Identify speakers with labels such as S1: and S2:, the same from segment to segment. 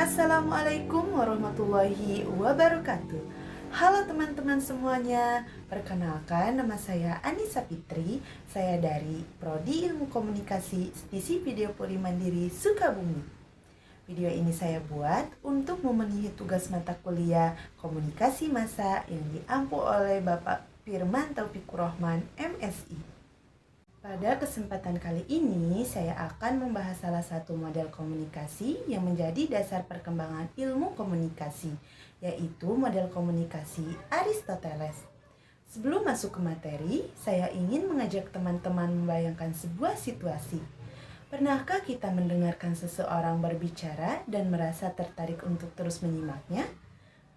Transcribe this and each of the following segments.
S1: Assalamualaikum warahmatullahi wabarakatuh. Halo teman-teman semuanya, perkenalkan nama saya Anissa Fitri. Saya dari Prodi Ilmu Komunikasi Stisi Video Poli Mandiri Sukabumi. Video ini saya buat untuk memenuhi tugas mata kuliah Komunikasi Massa yang diampu oleh Bapak Firman Taufikur Rahman, MSI. Pada kesempatan kali ini, saya akan membahas salah satu model komunikasi yang menjadi dasar perkembangan ilmu komunikasi, yaitu model komunikasi Aristoteles. Sebelum masuk ke materi, saya ingin mengajak teman-teman membayangkan sebuah situasi. Pernahkah kita mendengarkan seseorang berbicara dan merasa tertarik untuk terus menyimaknya?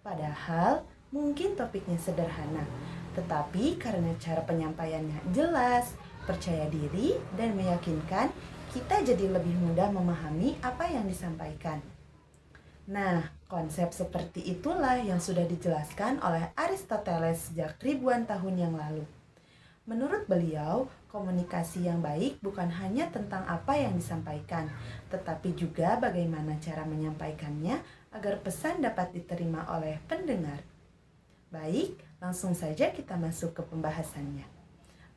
S1: Padahal, mungkin topiknya sederhana, tetapi karena cara penyampaiannya jelas, percaya diri, dan meyakinkan, kita jadi lebih mudah memahami apa yang disampaikan. Nah, konsep seperti itulah yang sudah dijelaskan oleh Aristoteles sejak ribuan tahun yang lalu. Menurut beliau, komunikasi yang baik bukan hanya tentang apa yang disampaikan, tetapi juga bagaimana cara menyampaikannya agar pesan dapat diterima oleh pendengar. Baik, langsung saja kita masuk ke pembahasannya.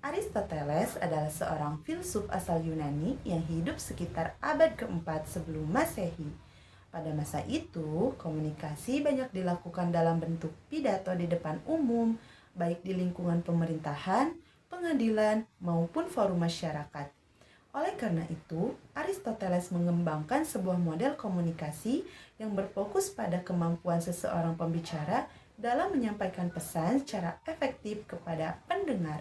S1: Aristoteles adalah seorang filsuf asal Yunani yang hidup sekitar abad keempat sebelum Masehi. Pada masa itu, komunikasi banyak dilakukan dalam bentuk pidato di depan umum, baik di lingkungan pemerintahan, pengadilan, maupun forum masyarakat. Oleh karena itu, Aristoteles mengembangkan sebuah model komunikasi yang berfokus pada kemampuan seseorang pembicara dalam menyampaikan pesan secara efektif kepada pendengar.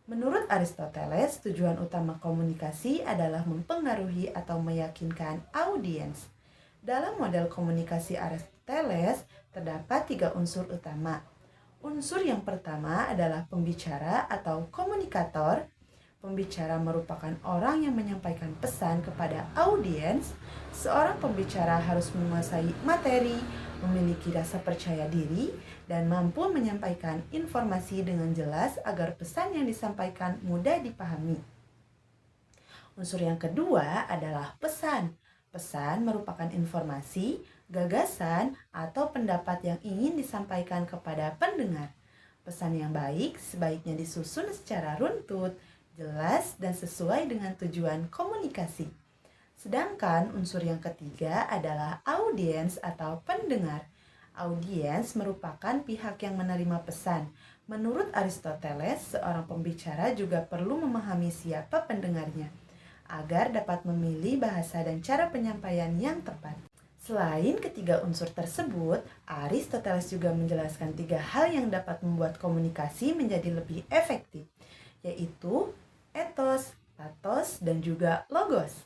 S1: Menurut Aristoteles, tujuan utama komunikasi adalah mempengaruhi atau meyakinkan audiens. Dalam model komunikasi Aristoteles, terdapat 3 unsur utama. Unsur yang pertama adalah pembicara atau komunikator. Pembicara merupakan orang yang menyampaikan pesan kepada audiens. Seorang pembicara harus menguasai materi, memiliki rasa percaya diri, dan mampu menyampaikan informasi dengan jelas agar pesan yang disampaikan mudah dipahami. Unsur yang kedua adalah pesan. Pesan merupakan informasi, gagasan, atau pendapat yang ingin disampaikan kepada pendengar. Pesan yang baik sebaiknya disusun secara runtut, jelas, dan sesuai dengan tujuan komunikasi. Sedangkan unsur yang ketiga adalah audiens atau pendengar. Audiens merupakan pihak yang menerima pesan. Menurut Aristoteles, seorang pembicara juga perlu memahami siapa pendengarnya, agar dapat memilih bahasa dan cara penyampaian yang tepat. Selain ketiga unsur tersebut, Aristoteles juga menjelaskan 3 hal yang dapat membuat komunikasi menjadi lebih efektif, yaitu etos, pathos, dan juga logos.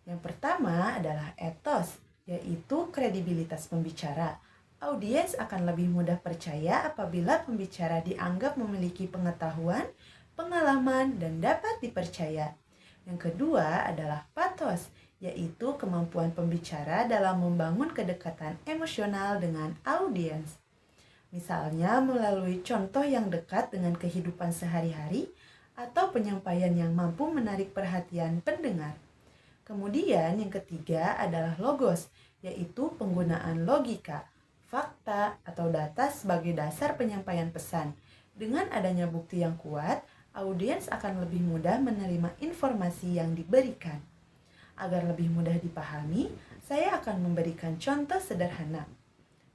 S1: Yang pertama adalah etos, yaitu kredibilitas pembicara. Audiens akan lebih mudah percaya apabila pembicara dianggap memiliki pengetahuan, pengalaman, dan dapat dipercaya. Yang kedua adalah pathos, yaitu kemampuan pembicara dalam membangun kedekatan emosional dengan audiens. Misalnya melalui contoh yang dekat dengan kehidupan sehari-hari atau penyampaian yang mampu menarik perhatian pendengar. Kemudian yang ketiga adalah logos, yaitu penggunaan logika, fakta, atau data sebagai dasar penyampaian pesan. Dengan adanya bukti yang kuat, audiens akan lebih mudah menerima informasi yang diberikan. Agar lebih mudah dipahami, saya akan memberikan contoh sederhana.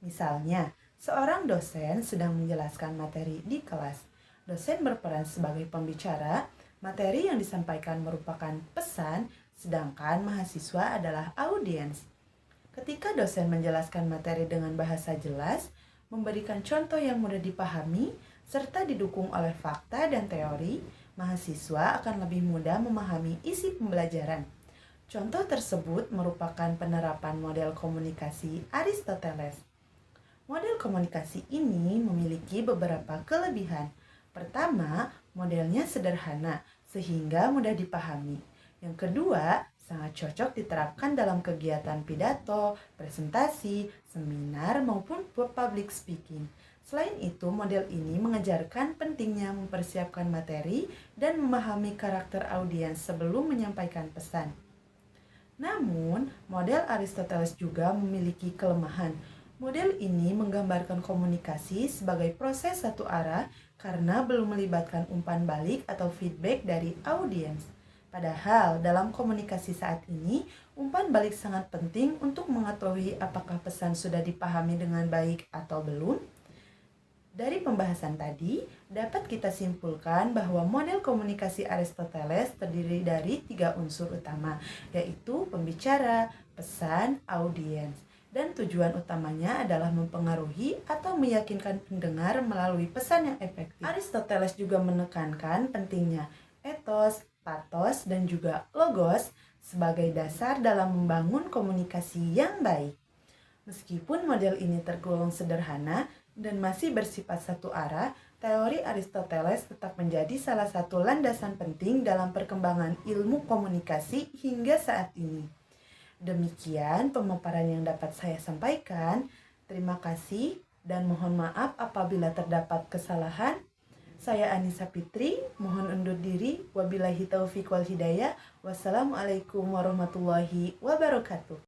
S1: Misalnya, seorang dosen sedang menjelaskan materi di kelas. Dosen berperan sebagai pembicara, materi yang disampaikan merupakan pesan, sedangkan mahasiswa adalah audiens. Ketika dosen menjelaskan materi dengan bahasa jelas, memberikan contoh yang mudah dipahami, serta didukung oleh fakta dan teori, mahasiswa akan lebih mudah memahami isi pembelajaran. Contoh tersebut merupakan penerapan model komunikasi Aristoteles. Model komunikasi ini memiliki beberapa kelebihan. Pertama, modelnya sederhana sehingga mudah dipahami. Yang kedua, sangat cocok diterapkan dalam kegiatan pidato, presentasi, seminar, maupun public speaking. Selain itu, model ini mengajarkan pentingnya mempersiapkan materi dan memahami karakter audiens sebelum menyampaikan pesan. Namun, model Aristoteles juga memiliki kelemahan. Model ini menggambarkan komunikasi sebagai proses satu arah karena belum melibatkan umpan balik atau feedback dari audiens. Padahal dalam komunikasi saat ini, umpan balik sangat penting untuk mengetahui apakah pesan sudah dipahami dengan baik atau belum. Dari pembahasan tadi, dapat kita simpulkan bahwa model komunikasi Aristoteles terdiri dari 3 unsur utama, yaitu pembicara, pesan, audiens. Dan tujuan utamanya adalah mempengaruhi atau meyakinkan pendengar melalui pesan yang efektif. Aristoteles juga menekankan pentingnya etos, pathos, dan juga logos sebagai dasar dalam membangun komunikasi yang baik. Meskipun model ini tergolong sederhana dan masih bersifat satu arah, teori Aristoteles tetap menjadi salah satu landasan penting dalam perkembangan ilmu komunikasi hingga saat ini. Demikian pemaparan yang dapat saya sampaikan. Terima kasih dan mohon maaf apabila terdapat kesalahan. Saya Anissa Fitri, mohon undur diri. Wabillahi taufiq wal hidayah. Wassalamualaikum warahmatullahi wabarakatuh.